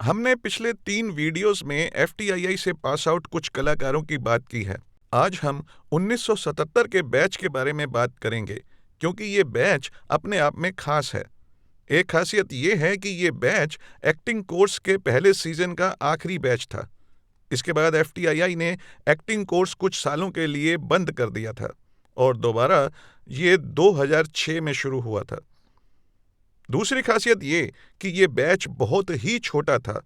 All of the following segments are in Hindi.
हमने पिछले 3 वीडियोस में एफटीआईआई से पास आउट कुछ कलाकारों की बात की है। आज हम 1977 के बैच के बारे में बात करेंगे, क्योंकि ये बैच अपने आप में खास है। एक खासियत ये है कि ये बैच एक्टिंग कोर्स के पहले सीजन का आखिरी बैच था। इसके बाद एफटीआईआई ने एक्टिंग कोर्स कुछ सालों के लिए बंद कर दिया था और दोबारा ये 2006 में शुरू हुआ था। दूसरी खासियत ये कि ये बैच बहुत ही छोटा था,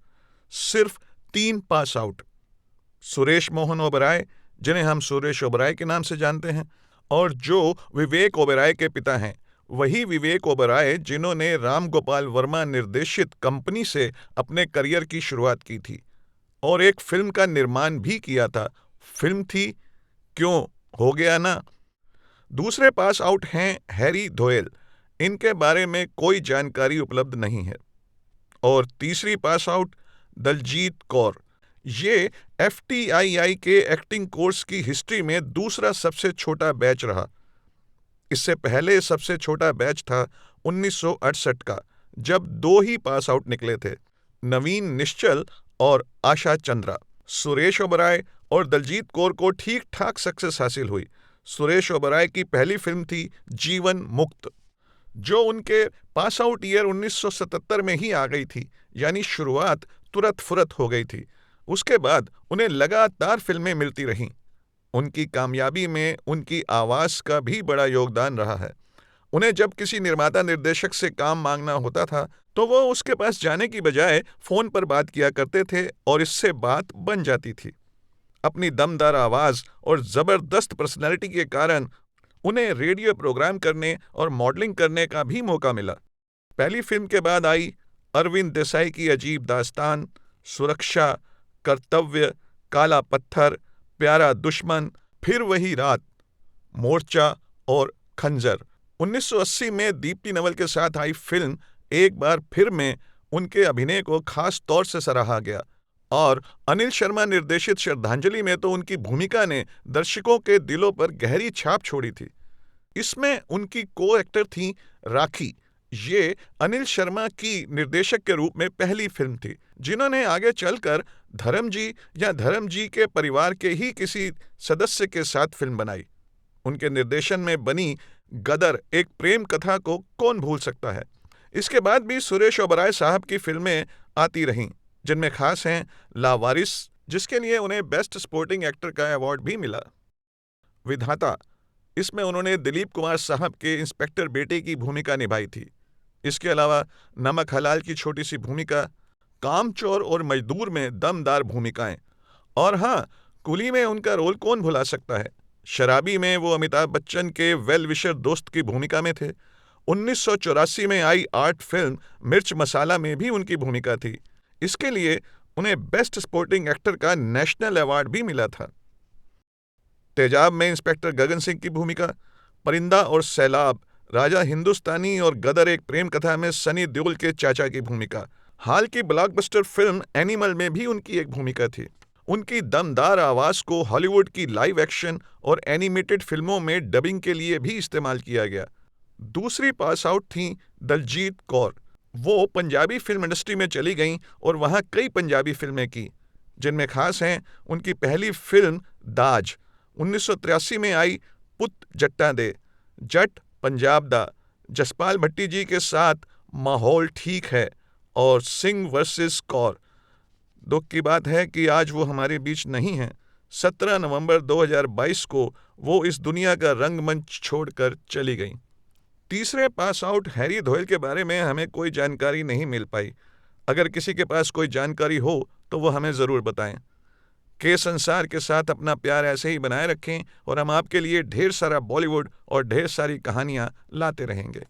सिर्फ 3 पास आउट। सुरेश मोहन ओबराय, जिन्हें हम सुरेश ओबराय के नाम से जानते हैं, और जो विवेक ओबराय के पिता हैं, वही विवेक ओबराय जिन्होंने राम गोपाल वर्मा निर्देशित कंपनी से अपने करियर की शुरुआत की थी और एक फिल्म का निर्माण भी किया था। फिल्म थी क्यों हो गया ना। दूसरे पास आउट हैं हैरी धोएल, इनके बारे में कोई जानकारी उपलब्ध नहीं है। और तीसरी पास आउट दलजीत कौर, ये एफटीआईआई के एक्टिंग कोर्स की हिस्ट्री में दूसरा सबसे छोटा बैच रहा। इससे पहले सबसे छोटा बैच था 1968 का, जब 2 ही पास आउट निकले थे, नवीन निश्चल और आशा चंद्रा। सुरेश ओबराय और दलजीत कौर को ठीक ठाक सक्सेस हासिल हुई। सुरेश ओबराय की पहली फिल्म थी जीवन मुक्त, जो उनके पास आउट ईयर 1977 में ही आ गई थी, यानी शुरुआत तुरत फुरत हो गई थी। उसके बाद उन्हें लगातार फिल्में मिलती रहीं। उनकी कामयाबी में उनकी आवाज़ का भी बड़ा योगदान रहा है। उन्हें जब किसी निर्माता निर्देशक से काम मांगना होता था तो वो उसके पास जाने की बजाय फ़ोन पर बात किया करते थे और इससे बात बन जाती थी। अपनी दमदार आवाज़ और ज़बरदस्त पर्सनैलिटी के कारण उन्हें रेडियो प्रोग्राम करने और मॉडलिंग करने का भी मौका मिला। पहली फिल्म के बाद आई अरविंद देसाई की अजीब दास्तान, सुरक्षा, कर्तव्य, काला पत्थर, प्यारा दुश्मन, फिर वही रात, मोर्चा और खंजर। 1980 में दीप्ति नवल के साथ आई फिल्म एक बार फिर में उनके अभिनय को खास तौर से सराहा गया और अनिल शर्मा निर्देशित श्रद्धांजलि में तो उनकी भूमिका ने दर्शकों के दिलों पर गहरी छाप छोड़ी थी। इसमें उनकी को एक्टर थी राखी। ये अनिल शर्मा की निर्देशक के रूप में पहली फिल्म थी, जिन्होंने आगे चलकर धर्म जी या धर्म जी के परिवार के ही किसी सदस्य के साथ फिल्म बनाई। उनके निर्देशन में बनी गदर एक प्रेम कथा को कौन भूल सकता है। इसके बाद भी सुरेश ओबराय साहब की फिल्में आती रहीं, जिनमें खास हैं लावारिस, जिसके लिए उन्हें बेस्ट सपोर्टिंग एक्टर का अवार्ड भी मिला। विधाता, इसमें उन्होंने दिलीप कुमार साहब के इंस्पेक्टर बेटे की भूमिका निभाई थी। इसके अलावा नमक हलाल की छोटी सी भूमिका, कामचोर और मजदूर में दमदार भूमिकाएं, और हाँ, कुली में उनका रोल कौन भुला सकता है। शराबी में वो अमिताभ बच्चन के वेल विशर दोस्त की भूमिका में थे। 1984 में आई आर्ट फिल्म मिर्च मसाला में भी उनकी भूमिका थी। इसके लिए उन्हें बेस्ट सपोर्टिंग एक्टर का नेशनल अवार्ड भी मिला था। तेजाब में इंस्पेक्टर गगन सिंह की भूमिका, परिंदा और सैलाब, राजा हिंदुस्तानी और गदर एक प्रेम कथा में सनी देओल के चाचा की भूमिका, हाल की ब्लॉकबस्टर फिल्म एनिमल में भी उनकी एक भूमिका थी। उनकी दमदार आवाज़ को हॉलीवुड की लाइव एक्शन और एनिमेटेड फिल्मों में डबिंग के लिए भी इस्तेमाल किया गया। दूसरी पास आउट थीं दलजीत कौर। वो पंजाबी फिल्म इंडस्ट्री में चली गईं और वहाँ कई पंजाबी फिल्में की, जिनमें खास हैं उनकी पहली फिल्म दाज, 1983 में आई पुत जट्टा दे, जट पंजाब दा, जसपाल भट्टी जी के साथ माहौल ठीक है, और सिंह वर्सेस कौर। दुख की बात है कि आज वो हमारे बीच नहीं हैं। 17 नवंबर 2022 को वो इस दुनिया का रंगमंच छोड़कर चली गईं। तीसरे पास आउट हैरी धोएल के बारे में हमें कोई जानकारी नहीं मिल पाई। अगर किसी के पास कोई जानकारी हो तो वो हमें ज़रूर बताएं। के संसार के साथ अपना प्यार ऐसे ही बनाए रखें और हम आपके लिए ढेर सारा बॉलीवुड और ढेर सारी कहानियाँ लाते रहेंगे।